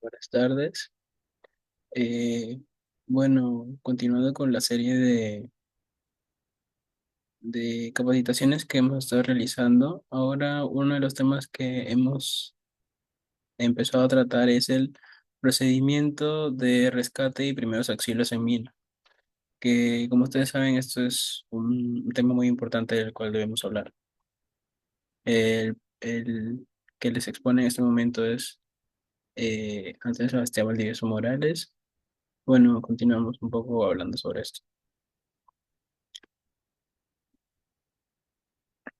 Buenas tardes. Eh, bueno, continuando con la serie de capacitaciones que hemos estado realizando, ahora uno de los temas que hemos empezado a tratar es el procedimiento de rescate y primeros auxilios en mina, que como ustedes saben, esto es un tema muy importante del cual debemos hablar. El que les expone en este momento es Ángel Sebastián Valdivieso Morales. Bueno, continuamos un poco hablando sobre esto.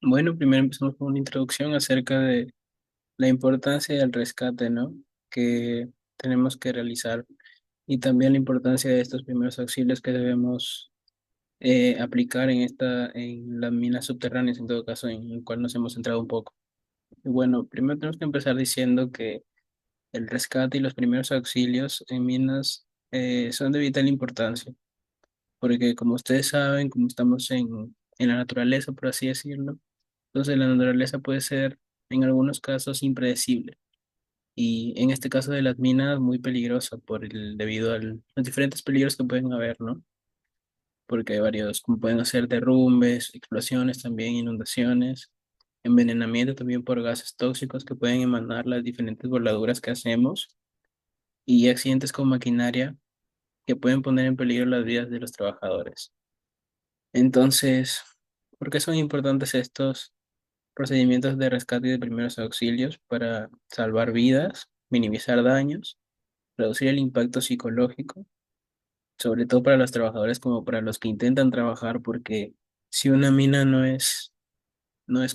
Bueno, primero empezamos con una introducción acerca de la importancia del rescate, ¿no? Que tenemos que realizar y también la importancia de estos primeros auxilios que debemos aplicar en las minas subterráneas, en todo caso, en el cual nos hemos centrado un poco. Y bueno, primero tenemos que empezar diciendo que el rescate y los primeros auxilios en minas son de vital importancia, porque como ustedes saben, como estamos en la naturaleza, por así decirlo, entonces la naturaleza puede ser en algunos casos impredecible y en este caso de las minas muy peligrosa debido a los diferentes peligros que pueden haber, ¿no? Porque hay varios, como pueden ser derrumbes, explosiones también, inundaciones, envenenamiento también por gases tóxicos que pueden emanar las diferentes voladuras que hacemos y accidentes con maquinaria que pueden poner en peligro las vidas de los trabajadores. Entonces, ¿por qué son importantes estos procedimientos de rescate y de primeros auxilios para salvar vidas, minimizar daños, reducir el impacto psicológico, sobre todo para los trabajadores como para los que intentan trabajar, porque si una mina no es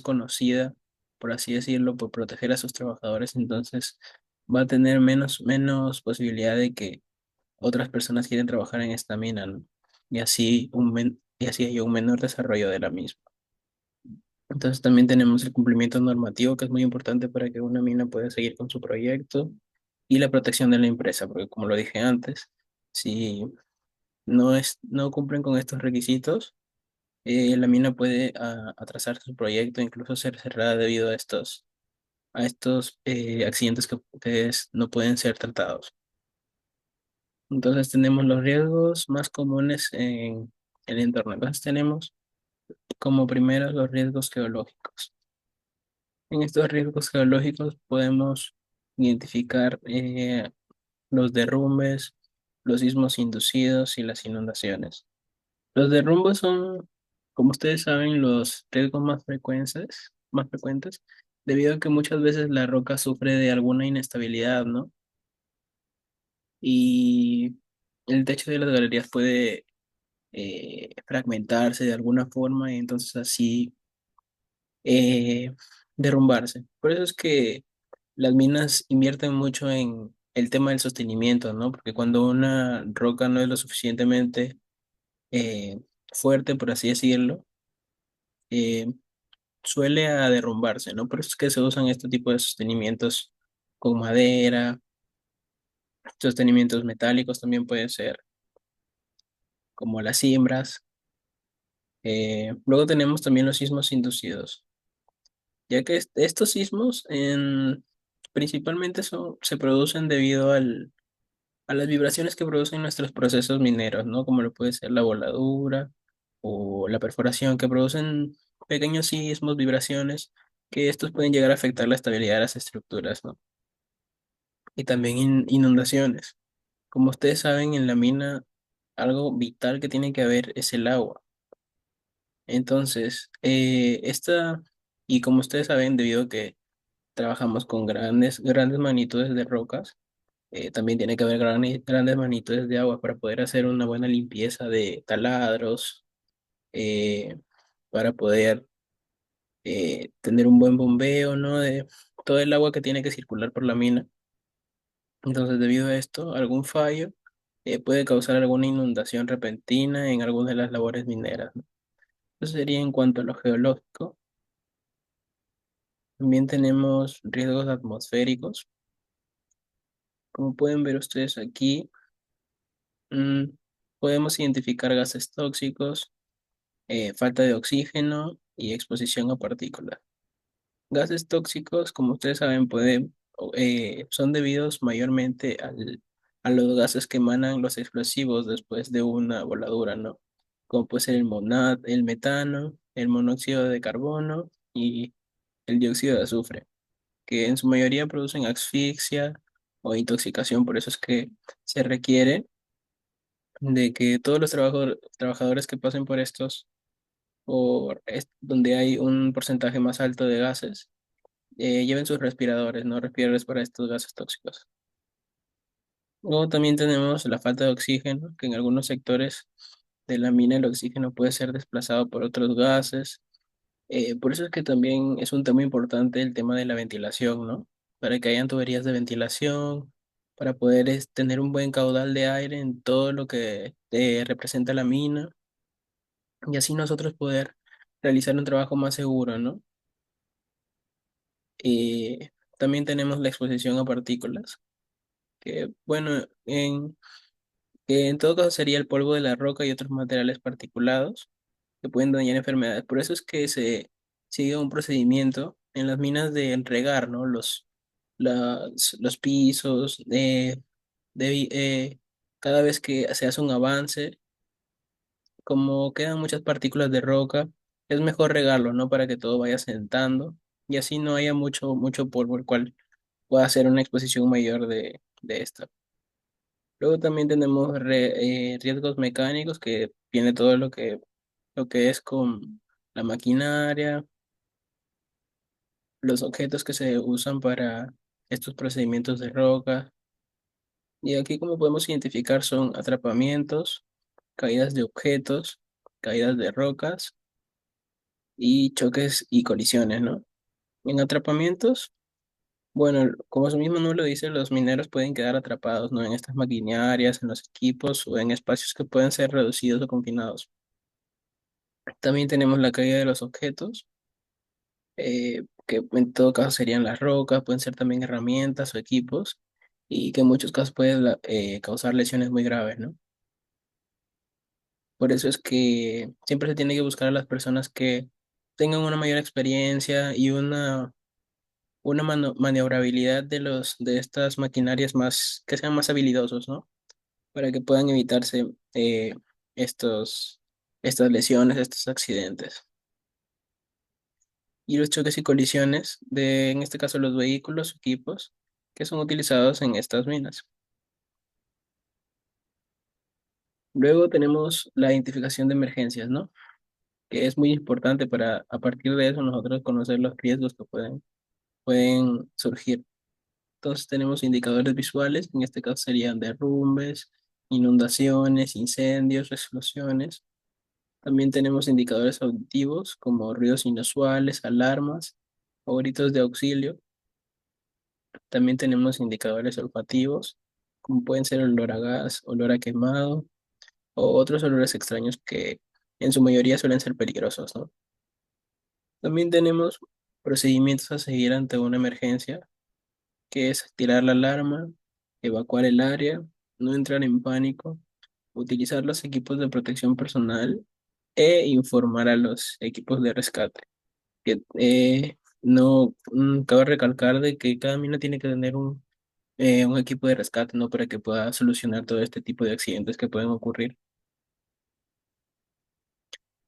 conocida, por así decirlo, por proteger a sus trabajadores, entonces va a tener menos posibilidad de que otras personas quieren trabajar en esta mina, ¿no? Y así hay un menor desarrollo de la misma. Entonces también tenemos el cumplimiento normativo, que es muy importante para que una mina pueda seguir con su proyecto, y la protección de la empresa, porque como lo dije antes, si no cumplen con estos requisitos, la mina puede atrasar su proyecto, incluso ser cerrada debido a estos accidentes que no pueden ser tratados. Entonces tenemos los riesgos más comunes en el entorno. Entonces tenemos como primero los riesgos geológicos. En estos riesgos geológicos podemos identificar los derrumbes, los sismos inducidos y las inundaciones. Los derrumbes son, como ustedes saben, los riesgos más frecuentes, debido a que muchas veces la roca sufre de alguna inestabilidad, ¿no? Y el techo de las galerías puede fragmentarse de alguna forma y entonces así eh, derrumbarse. Por eso es que las minas invierten mucho en el tema del sostenimiento, ¿no? Porque cuando una roca no es lo suficientemente eh, fuerte, por así decirlo, eh, suele a derrumbarse, ¿no? Por eso es que se usan este tipo de sostenimientos con madera, sostenimientos metálicos también pueden ser, como las cimbras. Luego tenemos también los sismos inducidos, ya que estos sismos principalmente se producen debido a las vibraciones que producen nuestros procesos mineros, ¿no? Como lo puede ser la voladura o la perforación, que producen pequeños sismos, vibraciones, que estos pueden llegar a afectar la estabilidad de las estructuras, ¿no? Y también inundaciones. Como ustedes saben, en la mina algo vital que tiene que haber es el agua. Entonces, y como ustedes saben, debido a que trabajamos con grandes magnitudes de rocas, también tiene que haber grandes magnitudes de agua para poder hacer una buena limpieza de taladros, eh, para poder tener un buen bombeo, ¿no? De todo el agua que tiene que circular por la mina. Entonces, debido a esto, algún fallo puede causar alguna inundación repentina en alguna de las labores mineras, ¿no? Eso sería en cuanto a lo geológico. También tenemos riesgos atmosféricos. Como pueden ver ustedes aquí, mm, podemos identificar gases tóxicos, falta de oxígeno y exposición a partículas. Gases tóxicos, como ustedes saben, pueden son debidos mayormente a los gases que emanan los explosivos después de una voladura, ¿no? Como puede ser el metano, el monóxido de carbono y el dióxido de azufre, que en su mayoría producen asfixia o intoxicación. Por eso es que se requiere de que todos los trabajadores que pasen por estos, donde hay un porcentaje más alto de gases, lleven sus respiradores, no respiradores para estos gases tóxicos. Luego también tenemos la falta de oxígeno, que en algunos sectores de la mina el oxígeno puede ser desplazado por otros gases. Por eso es que también es un tema importante el tema de la ventilación, ¿no? Para que hayan tuberías de ventilación, para poder tener un buen caudal de aire en todo lo que representa la mina y así nosotros poder realizar un trabajo más seguro, ¿no? También tenemos la exposición a partículas, que bueno, que en todo caso sería el polvo de la roca y otros materiales particulados que pueden dañar enfermedades. Por eso es que se sigue un procedimiento en las minas de regar, ¿no? Los pisos, de, cada vez que se hace un avance, como quedan muchas partículas de roca, es mejor regarlo, ¿no? Para que todo vaya sentando y así no haya mucho polvo, el cual pueda hacer una exposición mayor de esta. Luego también tenemos riesgos mecánicos, que viene todo lo que es con la maquinaria, los objetos que se usan para estos procedimientos de roca. Y aquí, como podemos identificar, son atrapamientos, caídas de objetos, caídas de rocas y choques y colisiones, ¿no? En atrapamientos, bueno, como su mismo nombre lo dice, los mineros pueden quedar atrapados, ¿no? En estas maquinarias, en los equipos o en espacios que pueden ser reducidos o confinados. También tenemos la caída de los objetos, que en todo caso serían las rocas, pueden ser también herramientas o equipos, y que en muchos casos pueden causar lesiones muy graves, ¿no? Por eso es que siempre se tiene que buscar a las personas que tengan una mayor experiencia y una maniobrabilidad de estas maquinarias más, que sean más habilidosos, ¿no? Para que puedan evitarse estos, estas lesiones, estos accidentes. Y los choques y colisiones en este caso, los vehículos, equipos que son utilizados en estas minas. Luego tenemos la identificación de emergencias, ¿no? Que es muy importante para, a partir de eso, nosotros conocer los riesgos que pueden surgir. Entonces tenemos indicadores visuales, en este caso serían derrumbes, inundaciones, incendios, explosiones. También tenemos indicadores auditivos como ruidos inusuales, alarmas o gritos de auxilio. También tenemos indicadores olfativos, como pueden ser olor a gas, olor a quemado o otros olores extraños que en su mayoría suelen ser peligrosos, ¿no? También tenemos procedimientos a seguir ante una emergencia, que es activar la alarma, evacuar el área, no entrar en pánico, utilizar los equipos de protección personal e informar a los equipos de rescate. Que no cabe recalcar de que cada mina tiene que tener un equipo de rescate, ¿no? Para que pueda solucionar todo este tipo de accidentes que pueden ocurrir.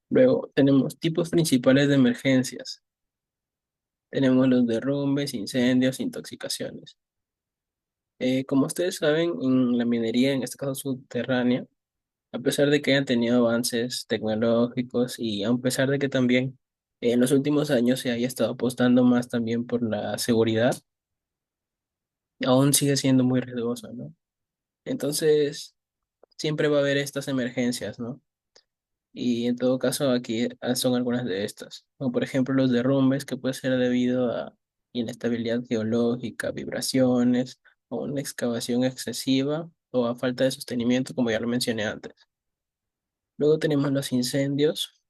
Luego tenemos tipos principales de emergencias. Tenemos los derrumbes, incendios, intoxicaciones. Como ustedes saben, en la minería, en este caso subterránea, a pesar de que hayan tenido avances tecnológicos y a pesar de que también en los últimos años se haya estado apostando más también por la seguridad, aún sigue siendo muy riesgoso, ¿no? Entonces, siempre va a haber estas emergencias, ¿no? Y en todo caso, aquí son algunas de estas, como por ejemplo los derrumbes, que puede ser debido a inestabilidad geológica, vibraciones, o una excavación excesiva, o a falta de sostenimiento, como ya lo mencioné antes. Luego tenemos los incendios,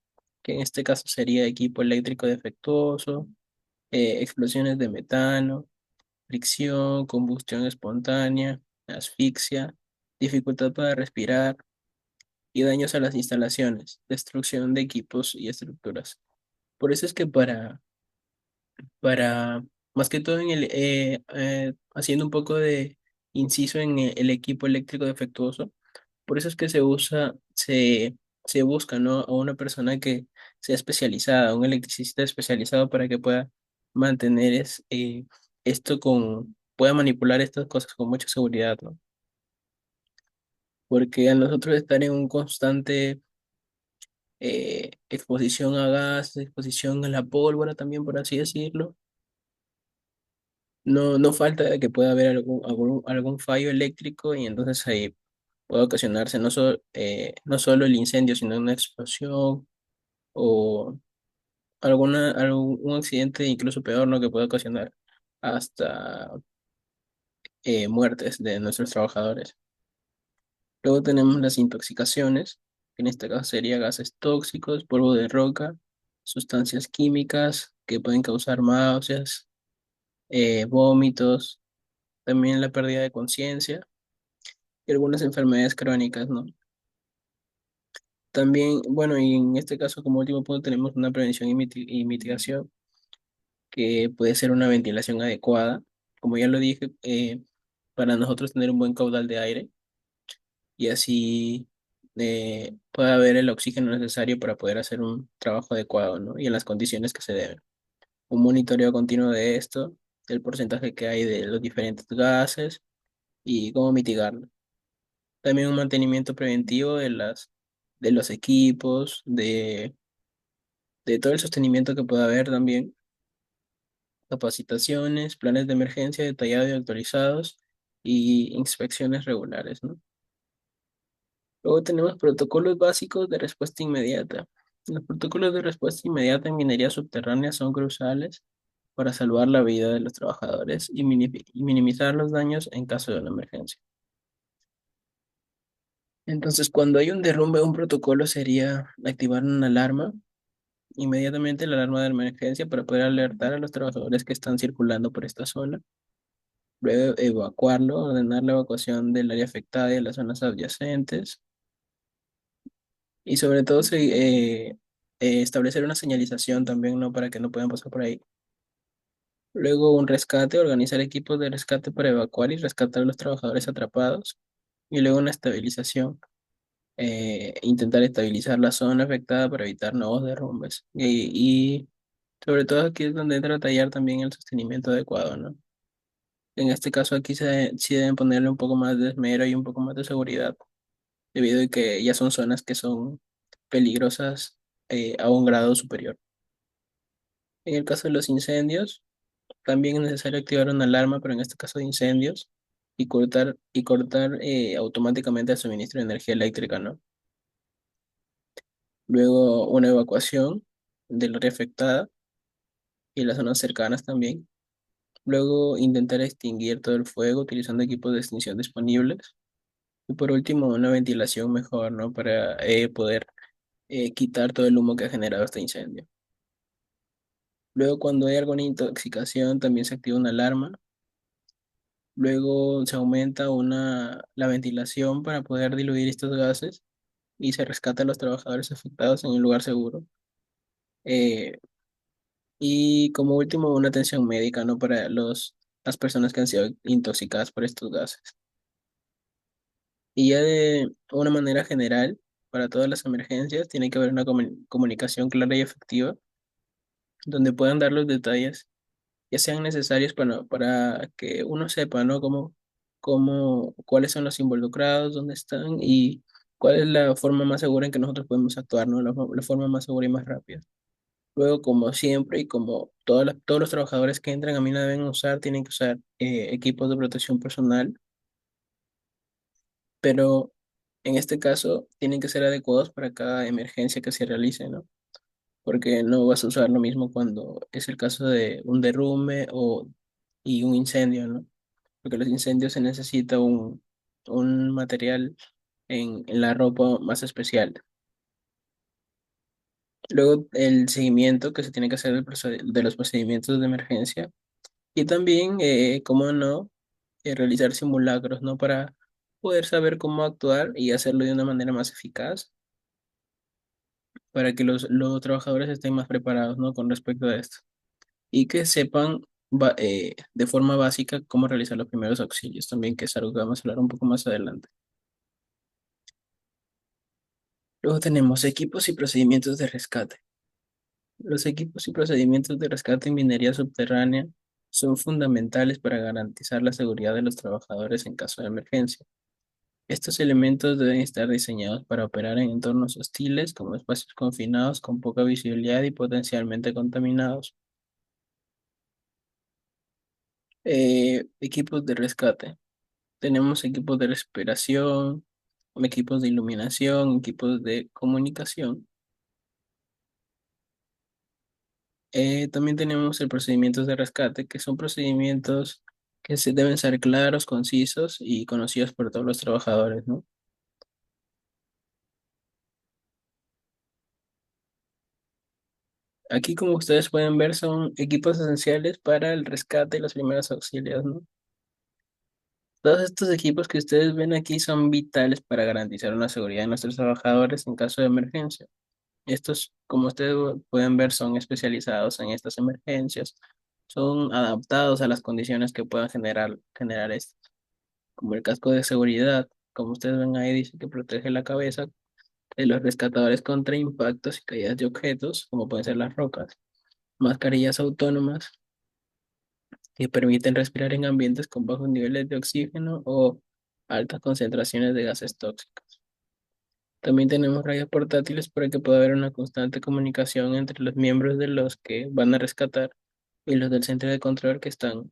que en este caso sería equipo eléctrico defectuoso, explosiones de metano, fricción, combustión espontánea, asfixia, dificultad para respirar y daños a las instalaciones, destrucción de equipos y estructuras. Por eso es que para más que todo haciendo un poco de inciso en el equipo eléctrico defectuoso. Por eso es que se busca, ¿no? A una persona que sea especializada, un electricista especializado para que pueda mantener pueda manipular estas cosas con mucha seguridad, ¿no? Porque a nosotros estar en un constante exposición a gas, exposición a la pólvora también, por así decirlo, no falta de que pueda haber algún fallo eléctrico y entonces ahí puede ocasionarse no solo el incendio, sino una explosión o un accidente incluso peor, ¿no? Que puede ocasionar hasta muertes de nuestros trabajadores. Luego tenemos las intoxicaciones, que en este caso sería gases tóxicos, polvo de roca, sustancias químicas que pueden causar náuseas, vómitos, también la pérdida de conciencia y algunas enfermedades crónicas, ¿no? También, bueno, y en este caso como último punto tenemos una prevención y mitigación, que puede ser una ventilación adecuada, como ya lo dije, para nosotros tener un buen caudal de aire y así pueda haber el oxígeno necesario para poder hacer un trabajo adecuado, ¿no? Y en las condiciones que se deben. Un monitoreo continuo de esto, el porcentaje que hay de los diferentes gases y cómo mitigarlo. También un mantenimiento preventivo de los equipos, de todo el sostenimiento que pueda haber también, capacitaciones, planes de emergencia detallados y actualizados y inspecciones regulares, ¿no? Luego tenemos protocolos básicos de respuesta inmediata. Los protocolos de respuesta inmediata en minería subterránea son cruciales para salvar la vida de los trabajadores y minimizar los daños en caso de una emergencia. Entonces, cuando hay un derrumbe, un protocolo sería activar una alarma, inmediatamente la alarma de emergencia para poder alertar a los trabajadores que están circulando por esta zona. Luego evacuarlo, ordenar la evacuación del área afectada y de las zonas adyacentes. Y sobre todo establecer una señalización también, ¿no? Para que no puedan pasar por ahí. Luego un rescate, organizar equipos de rescate para evacuar y rescatar a los trabajadores atrapados. Y luego una estabilización, intentar estabilizar la zona afectada para evitar nuevos derrumbes. Y sobre todo aquí es donde entra a tallar también el sostenimiento adecuado, ¿no? En este caso aquí sí deben ponerle un poco más de esmero y un poco más de seguridad, debido a que ya son zonas que son peligrosas a un grado superior. En el caso de los incendios, también es necesario activar una alarma, pero en este caso de incendios, y cortar automáticamente el suministro de energía eléctrica, ¿no? Luego una evacuación del área afectada y las zonas cercanas también. Luego intentar extinguir todo el fuego utilizando equipos de extinción disponibles. Y por último, una ventilación mejor, ¿no? Para poder quitar todo el humo que ha generado este incendio. Luego, cuando hay alguna intoxicación, también se activa una alarma. Luego se aumenta la ventilación para poder diluir estos gases y se rescata a los trabajadores afectados en un lugar seguro. Eh, y como último, una atención médica, ¿no? Para las personas que han sido intoxicadas por estos gases. Y ya de una manera general, para todas las emergencias, tiene que haber una comunicación clara y efectiva, donde puedan dar los detalles que sean necesarios para que uno sepa, ¿no? Cuáles son los involucrados, dónde están y cuál es la forma más segura en que nosotros podemos actuar, ¿no? La forma más segura y más rápida. Luego, como siempre y como todos los trabajadores que entran a mina deben usar, tienen que usar equipos de protección personal, pero en este caso tienen que ser adecuados para cada emergencia que se realice, ¿no? Porque no vas a usar lo mismo cuando es el caso de un derrumbe y un incendio, ¿no? Porque los incendios se necesita un material en la ropa más especial. Luego el seguimiento que se tiene que hacer de los procedimientos de emergencia y también, cómo no, realizar simulacros, ¿no? Para poder saber cómo actuar y hacerlo de una manera más eficaz para que los trabajadores estén más preparados, ¿no? Con respecto a esto y que sepan de forma básica cómo realizar los primeros auxilios también, que es algo que vamos a hablar un poco más adelante. Luego tenemos equipos y procedimientos de rescate. Los equipos y procedimientos de rescate en minería subterránea son fundamentales para garantizar la seguridad de los trabajadores en caso de emergencia. Estos elementos deben estar diseñados para operar en entornos hostiles, como espacios confinados con poca visibilidad y potencialmente contaminados. Equipos de rescate. Tenemos equipos de respiración, equipos de iluminación, equipos de comunicación. También tenemos el procedimientos de rescate, que son procedimientos que se deben ser claros, concisos y conocidos por todos los trabajadores, ¿no? Aquí, como ustedes pueden ver, son equipos esenciales para el rescate y los primeros auxilios, ¿no? Todos estos equipos que ustedes ven aquí son vitales para garantizar una seguridad de nuestros trabajadores en caso de emergencia. Estos, como ustedes pueden ver, son especializados en estas emergencias, son adaptados a las condiciones que puedan generar esto, como el casco de seguridad, como ustedes ven ahí, dice que protege la cabeza de los rescatadores contra impactos y caídas de objetos, como pueden ser las rocas, mascarillas autónomas que permiten respirar en ambientes con bajos niveles de oxígeno o altas concentraciones de gases tóxicos. También tenemos radios portátiles para que pueda haber una constante comunicación entre los miembros de los que van a rescatar y los del centro de control que están,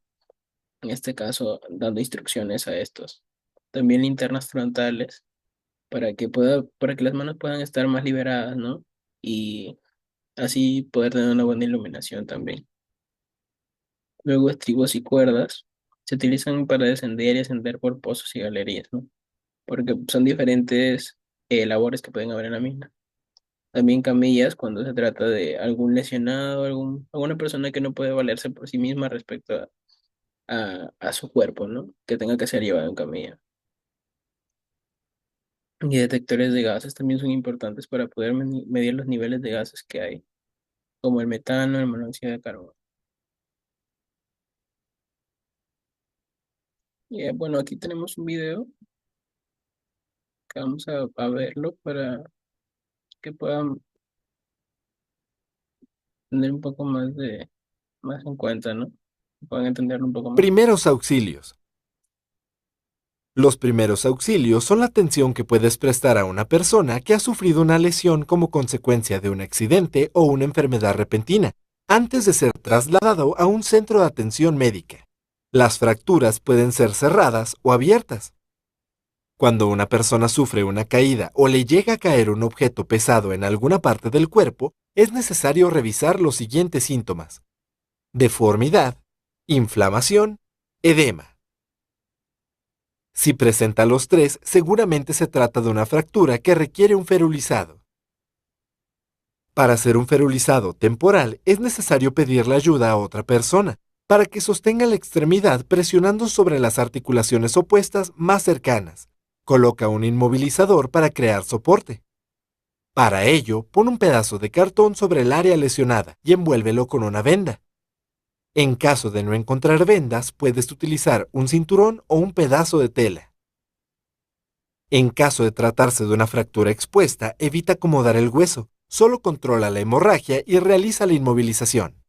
en este caso, dando instrucciones a estos. También linternas frontales para que las manos puedan estar más liberadas, ¿no? Y así poder tener una buena iluminación también. Luego estribos y cuerdas se utilizan para descender y ascender por pozos y galerías, ¿no? Porque son diferentes labores que pueden haber en la mina. También camillas cuando se trata de algún lesionado, alguna persona que no puede valerse por sí misma respecto a su cuerpo, ¿no? Que tenga que ser llevado en camilla. Y detectores de gases también son importantes para poder medir los niveles de gases que hay, como el metano, el monóxido de carbono. Y bueno, aquí tenemos un video que vamos a verlo para que puedan tener un poco más en cuenta, ¿no? Puedan entenderlo un poco más. Primeros auxilios. Los primeros auxilios son la atención que puedes prestar a una persona que ha sufrido una lesión como consecuencia de un accidente o una enfermedad repentina, antes de ser trasladado a un centro de atención médica. Las fracturas pueden ser cerradas o abiertas. Cuando una persona sufre una caída o le llega a caer un objeto pesado en alguna parte del cuerpo, es necesario revisar los siguientes síntomas: deformidad, inflamación, edema. Si presenta los tres, seguramente se trata de una fractura que requiere un ferulizado. Para hacer un ferulizado temporal es necesario pedirle ayuda a otra persona para que sostenga la extremidad presionando sobre las articulaciones opuestas más cercanas. Coloca un inmovilizador para crear soporte. Para ello, pon un pedazo de cartón sobre el área lesionada y envuélvelo con una venda. En caso de no encontrar vendas, puedes utilizar un cinturón o un pedazo de tela. En caso de tratarse de una fractura expuesta, evita acomodar el hueso, solo controla la hemorragia y realiza la inmovilización.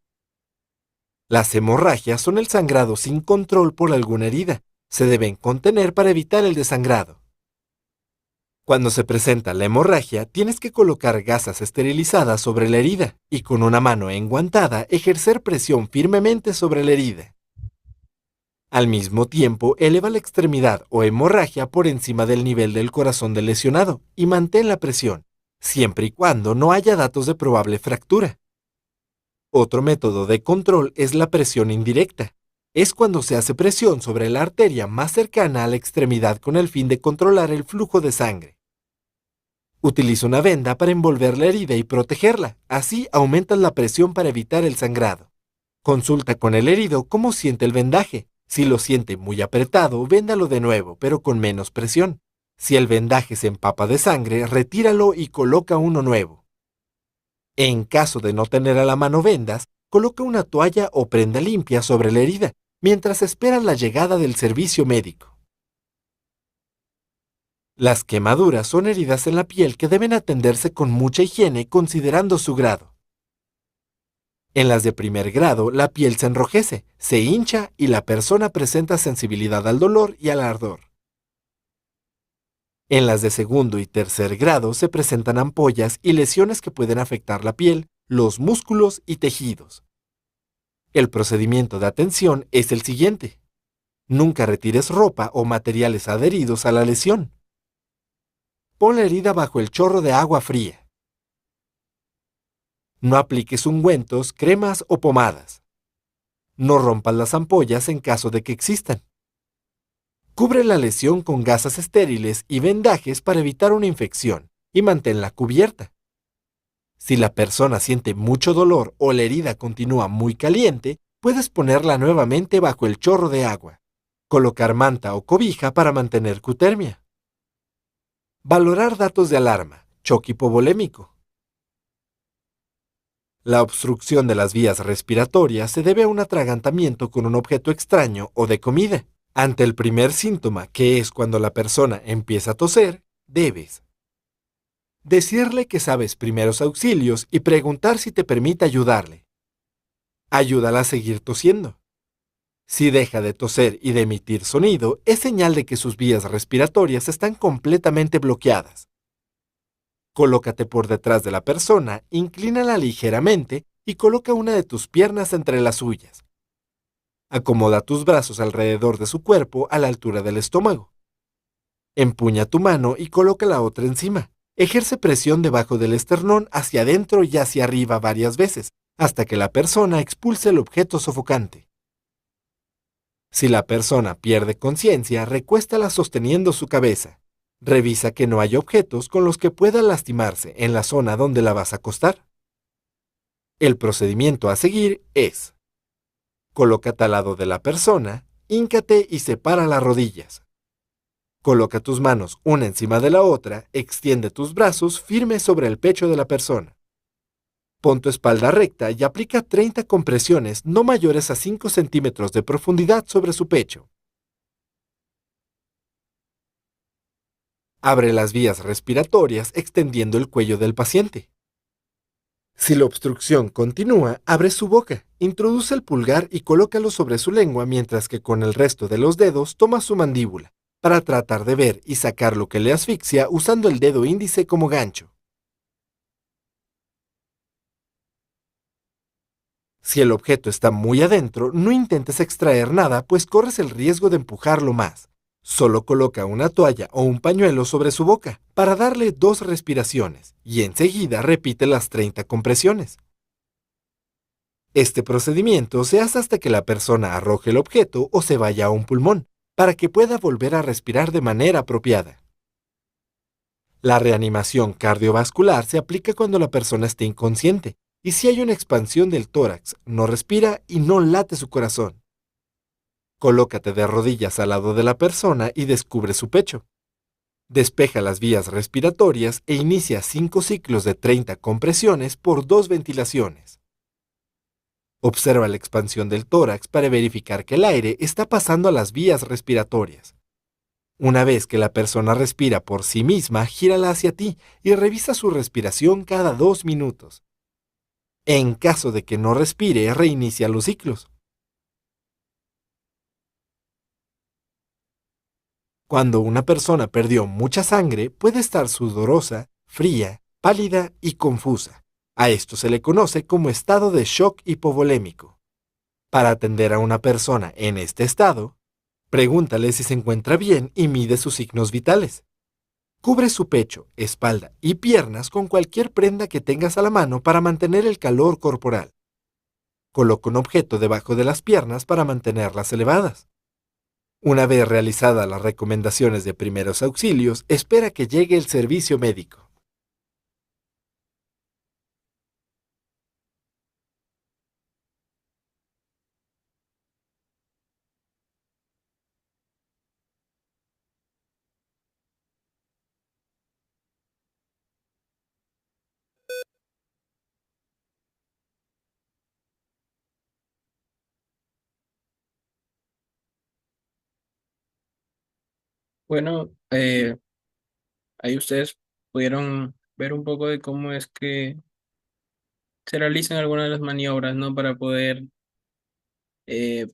Las hemorragias son el sangrado sin control por alguna herida. Se deben contener para evitar el desangrado. Cuando se presenta la hemorragia, tienes que colocar gasas esterilizadas sobre la herida y con una mano enguantada ejercer presión firmemente sobre la herida. Al mismo tiempo, eleva la extremidad o hemorragia por encima del nivel del corazón del lesionado y mantén la presión, siempre y cuando no haya datos de probable fractura. Otro método de control es la presión indirecta. Es cuando se hace presión sobre la arteria más cercana a la extremidad con el fin de controlar el flujo de sangre. Utiliza una venda para envolver la herida y protegerla, así aumentas la presión para evitar el sangrado. Consulta con el herido cómo siente el vendaje. Si lo siente muy apretado, véndalo de nuevo, pero con menos presión. Si el vendaje se empapa de sangre, retíralo y coloca uno nuevo. En caso de no tener a la mano vendas, coloca una toalla o prenda limpia sobre la herida, mientras esperan la llegada del servicio médico. Las quemaduras son heridas en la piel que deben atenderse con mucha higiene considerando su grado. En las de primer grado, la piel se enrojece, se hincha y la persona presenta sensibilidad al dolor y al ardor. En las de segundo y tercer grado se presentan ampollas y lesiones que pueden afectar la piel, los músculos y tejidos. El procedimiento de atención es el siguiente. Nunca retires ropa o materiales adheridos a la lesión. Pon la herida bajo el chorro de agua fría. No apliques ungüentos, cremas o pomadas. No rompas las ampollas en caso de que existan. Cubre la lesión con gasas estériles y vendajes para evitar una infección y manténla cubierta. Si la persona siente mucho dolor o la herida continúa muy caliente, puedes ponerla nuevamente bajo el chorro de agua. Colocar manta o cobija para mantener cutermia. Valorar datos de alarma, choque hipovolémico. La obstrucción de las vías respiratorias se debe a un atragantamiento con un objeto extraño o de comida. Ante el primer síntoma, que es cuando la persona empieza a toser, debes decirle que sabes primeros auxilios y preguntar si te permite ayudarle. Ayúdala a seguir tosiendo. Si deja de toser y de emitir sonido, es señal de que sus vías respiratorias están completamente bloqueadas. Colócate por detrás de la persona, inclínala ligeramente y coloca una de tus piernas entre las suyas. Acomoda tus brazos alrededor de su cuerpo a la altura del estómago. Empuña tu mano y coloca la otra encima. Ejerce presión debajo del esternón hacia adentro y hacia arriba varias veces, hasta que la persona expulse el objeto sofocante. Si la persona pierde conciencia, recuéstala sosteniendo su cabeza. Revisa que no hay objetos con los que pueda lastimarse en la zona donde la vas a acostar. El procedimiento a seguir es: colócate al lado de la persona, híncate y separa las rodillas. Coloca tus manos una encima de la otra, extiende tus brazos firmes sobre el pecho de la persona. Pon tu espalda recta y aplica 30 compresiones no mayores a 5 centímetros de profundidad sobre su pecho. Abre las vías respiratorias extendiendo el cuello del paciente. Si la obstrucción continúa, abre su boca, introduce el pulgar y colócalo sobre su lengua mientras que con el resto de los dedos toma su mandíbula, para tratar de ver y sacar lo que le asfixia usando el dedo índice como gancho. Si el objeto está muy adentro, no intentes extraer nada, pues corres el riesgo de empujarlo más. Solo coloca una toalla o un pañuelo sobre su boca para darle 2 respiraciones y enseguida repite las 30 compresiones. Este procedimiento se hace hasta que la persona arroje el objeto o se vaya a un pulmón, para que pueda volver a respirar de manera apropiada. La reanimación cardiovascular se aplica cuando la persona esté inconsciente y si hay una expansión del tórax, no respira y no late su corazón. Colócate de rodillas al lado de la persona y descubre su pecho. Despeja las vías respiratorias e inicia 5 ciclos de 30 compresiones por 2 ventilaciones. Observa la expansión del tórax para verificar que el aire está pasando a las vías respiratorias. Una vez que la persona respira por sí misma, gírala hacia ti y revisa su respiración cada 2 minutos. En caso de que no respire, reinicia los ciclos. Cuando una persona perdió mucha sangre, puede estar sudorosa, fría, pálida y confusa. A esto se le conoce como estado de shock hipovolémico. Para atender a una persona en este estado, pregúntale si se encuentra bien y mide sus signos vitales. Cubre su pecho, espalda y piernas con cualquier prenda que tengas a la mano para mantener el calor corporal. Coloca un objeto debajo de las piernas para mantenerlas elevadas. Una vez realizadas las recomendaciones de primeros auxilios, espera que llegue el servicio médico. Bueno, ahí ustedes pudieron ver un poco de cómo es que se realizan algunas de las maniobras, ¿no? Para poder eh,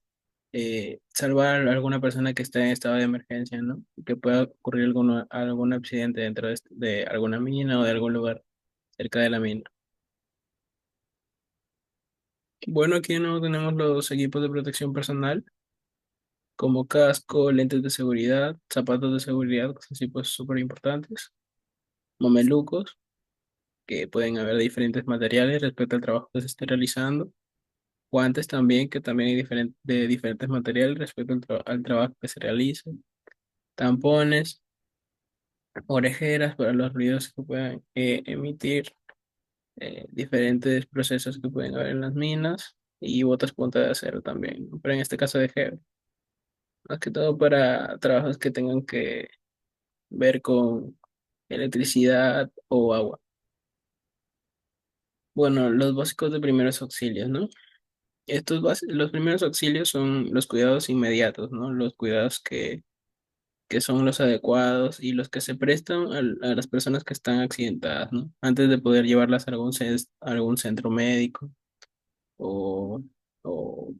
salvar a alguna persona que esté en estado de emergencia, ¿no? Que pueda ocurrir algún accidente dentro de alguna mina o de algún lugar cerca de la mina. Bueno, aquí no tenemos los equipos de protección personal, como casco, lentes de seguridad, zapatos de seguridad, cosas así pues súper importantes, mamelucos, que pueden haber de diferentes materiales respecto al trabajo que se esté realizando, guantes también, que también hay de diferentes materiales respecto al trabajo que se realice, tampones, orejeras para los ruidos que puedan emitir, diferentes procesos que pueden haber en las minas y botas punta de acero también, ¿no? Pero en este caso de Hebra, más que todo para trabajos que tengan que ver con electricidad o agua. Bueno, los básicos de primeros auxilios, ¿no? Los primeros auxilios son los cuidados inmediatos, ¿no? Los cuidados que son los adecuados y los que se prestan a las personas que están accidentadas, ¿no? Antes de poder llevarlas a algún centro médico o, o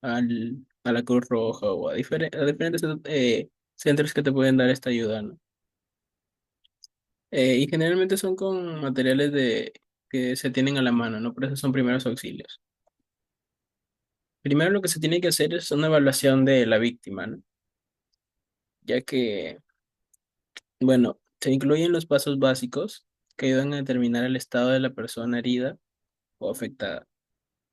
a la Cruz Roja o a diferentes centros que te pueden dar esta ayuda, ¿no? Y generalmente son con materiales que se tienen a la mano, ¿no? Por eso son primeros auxilios. Primero lo que se tiene que hacer es una evaluación de la víctima, ¿no? Ya que, bueno, se incluyen los pasos básicos que ayudan a determinar el estado de la persona herida o afectada.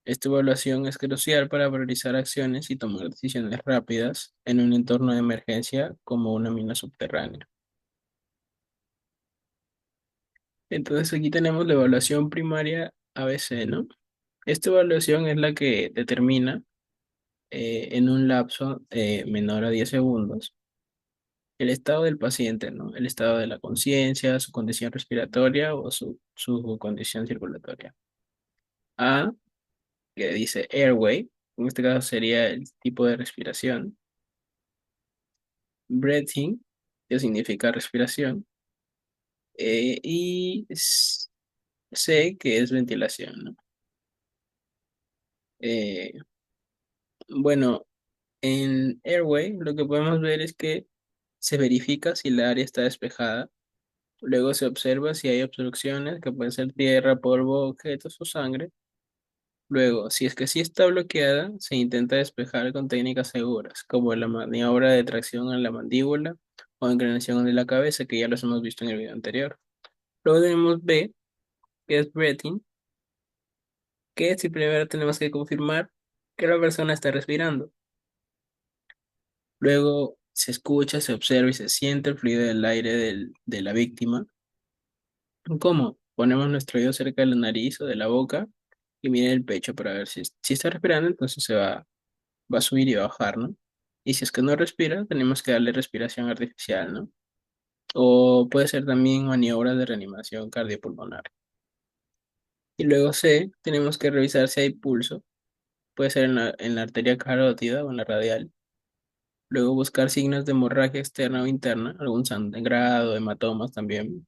Esta evaluación es crucial para priorizar acciones y tomar decisiones rápidas en un entorno de emergencia como una mina subterránea. Entonces aquí tenemos la evaluación primaria ABC, ¿no? Esta evaluación es la que determina en un lapso menor a 10 segundos el estado del paciente, ¿no? El estado de la conciencia, su condición respiratoria o su condición circulatoria. A, que dice airway, en este caso sería el tipo de respiración. Breathing, que significa respiración. Y C, que es ventilación, ¿no? Eh, bueno, en airway lo que podemos ver es que se verifica si la área está despejada. Luego se observa si hay obstrucciones, que pueden ser tierra, polvo, objetos o sangre. Luego, si es que sí está bloqueada, se intenta despejar con técnicas seguras, como la maniobra de tracción en la mandíbula o inclinación de la cabeza, que ya los hemos visto en el video anterior. Luego tenemos B, que es breathing, que si primero tenemos que confirmar que la persona está respirando. Luego se escucha, se observa y se siente el fluido del aire de la víctima. ¿Cómo? Ponemos nuestro oído cerca de la nariz o de la boca y mira el pecho para ver si está respirando, entonces va a subir y va a bajar, ¿no? Y si es que no respira, tenemos que darle respiración artificial, ¿no? O puede ser también maniobras de reanimación cardiopulmonar. Y luego C, tenemos que revisar si hay pulso, puede ser en la arteria carótida o en la radial. Luego buscar signos de hemorragia externa o interna, algún sangrado, hematomas también.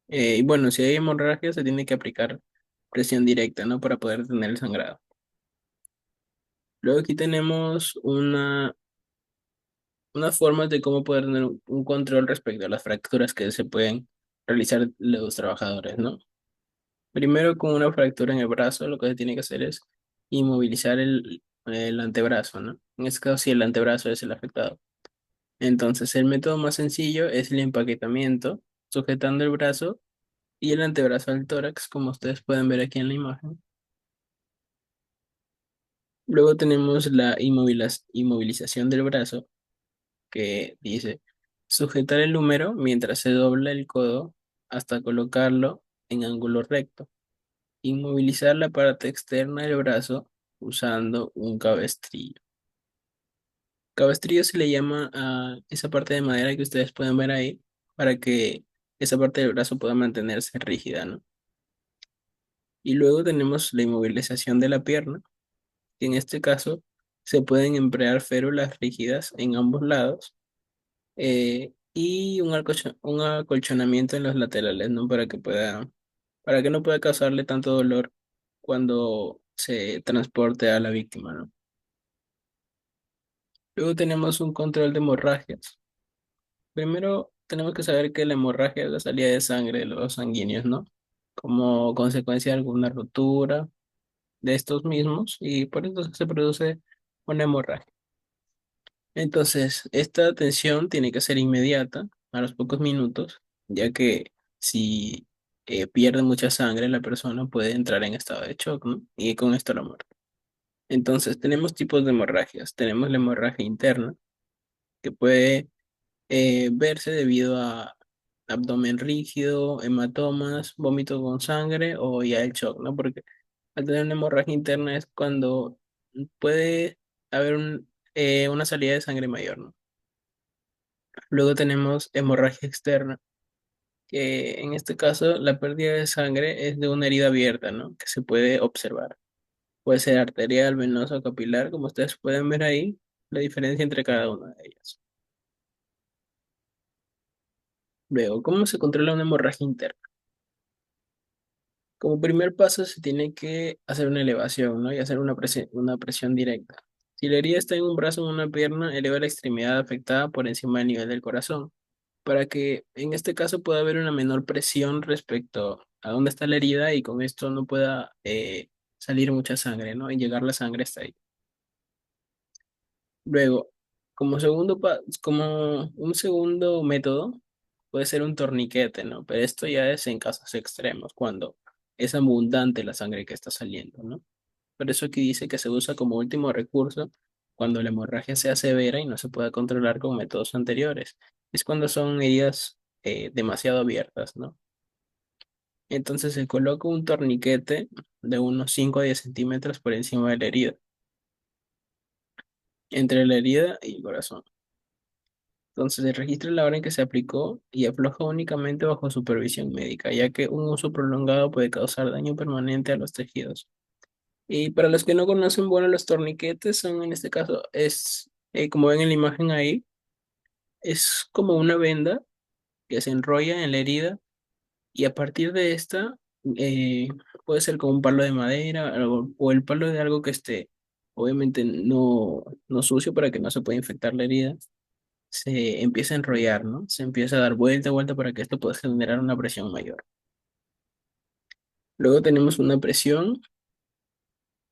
Y bueno, si hay hemorragia, se tiene que aplicar presión directa, ¿no? Para poder detener el sangrado. Luego aquí tenemos unas formas de cómo poder tener un control respecto a las fracturas que se pueden realizar los trabajadores, ¿no? Primero, con una fractura en el brazo, lo que se tiene que hacer es inmovilizar el antebrazo, ¿no? En este caso, si el antebrazo es el afectado. Entonces, el método más sencillo es el empaquetamiento, sujetando el brazo y el antebrazo al tórax, como ustedes pueden ver aquí en la imagen. Luego tenemos la inmovilización del brazo, que dice sujetar el húmero mientras se dobla el codo hasta colocarlo en ángulo recto. Inmovilizar la parte externa del brazo usando un cabestrillo. Cabestrillo se le llama a esa parte de madera que ustedes pueden ver ahí para que esa parte del brazo pueda mantenerse rígida, ¿no? Y luego tenemos la inmovilización de la pierna, que en este caso se pueden emplear férulas rígidas en ambos lados y un acolchonamiento en los laterales, ¿no? Para que no pueda causarle tanto dolor cuando se transporte a la víctima, ¿no? Luego tenemos un control de hemorragias. Primero tenemos que saber que la hemorragia es la salida de sangre de los sanguíneos, ¿no? Como consecuencia de alguna rotura de estos mismos y por eso se produce una hemorragia. Entonces, esta atención tiene que ser inmediata, a los pocos minutos, ya que si pierde mucha sangre, la persona puede entrar en estado de shock, ¿no? Y con esto la muerte. Entonces, tenemos tipos de hemorragias. Tenemos la hemorragia interna, que puede verse debido a abdomen rígido, hematomas, vómito con sangre o ya el shock, ¿no? Porque al tener una hemorragia interna es cuando puede haber una salida de sangre mayor, ¿no? Luego tenemos hemorragia externa, que en este caso la pérdida de sangre es de una herida abierta, ¿no? Que se puede observar. Puede ser arterial, venosa o capilar, como ustedes pueden ver ahí, la diferencia entre cada una de ellas. Luego, ¿cómo se controla una hemorragia interna? Como primer paso se tiene que hacer una elevación, ¿no? Y hacer una presión directa. Si la herida está en un brazo o en una pierna, eleva la extremidad afectada por encima del nivel del corazón, para que en este caso pueda haber una menor presión respecto a dónde está la herida y con esto no pueda salir mucha sangre, ¿no? Y llegar la sangre hasta ahí. Luego, como un segundo método, puede ser un torniquete, ¿no? Pero esto ya es en casos extremos, cuando es abundante la sangre que está saliendo, ¿no? Por eso aquí dice que se usa como último recurso cuando la hemorragia sea severa y no se pueda controlar con métodos anteriores. Es cuando son heridas demasiado abiertas, ¿no? Entonces se coloca un torniquete de unos 5 a 10 centímetros por encima de la herida, entre la herida y el corazón. Entonces se registra la hora en que se aplicó y afloja únicamente bajo supervisión médica, ya que un uso prolongado puede causar daño permanente a los tejidos. Y para los que no conocen, bueno, los torniquetes son en este caso, como ven en la imagen ahí, es como una venda que se enrolla en la herida y a partir de esta eh, puede ser como un palo de madera o el palo de algo que esté, obviamente no sucio para que no se pueda infectar la herida. Se empieza a enrollar, ¿no? Se empieza a dar vuelta a vuelta para que esto pueda generar una presión mayor. Luego tenemos una presión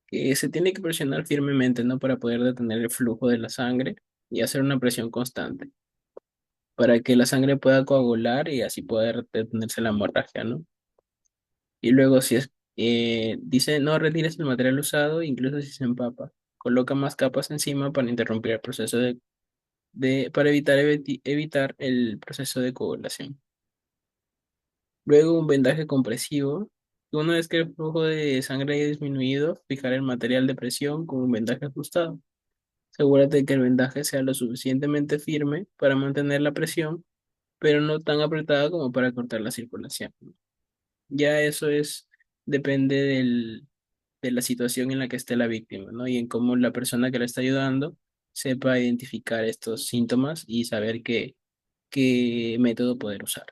que se tiene que presionar firmemente, ¿no? Para poder detener el flujo de la sangre y hacer una presión constante, para que la sangre pueda coagular y así poder detenerse la hemorragia, ¿no? Y luego dice, no retires el material usado, incluso si se empapa. Coloca más capas encima para interrumpir el proceso para evitar el proceso de coagulación. Luego un vendaje compresivo. Una vez que el flujo de sangre haya disminuido, fijar el material de presión con un vendaje ajustado. Asegúrate de que el vendaje sea lo suficientemente firme para mantener la presión, pero no tan apretada como para cortar la circulación. Ya eso depende de la situación en la que esté la víctima, ¿no? Y en cómo la persona que la está ayudando sepa identificar estos síntomas y saber qué método poder usar.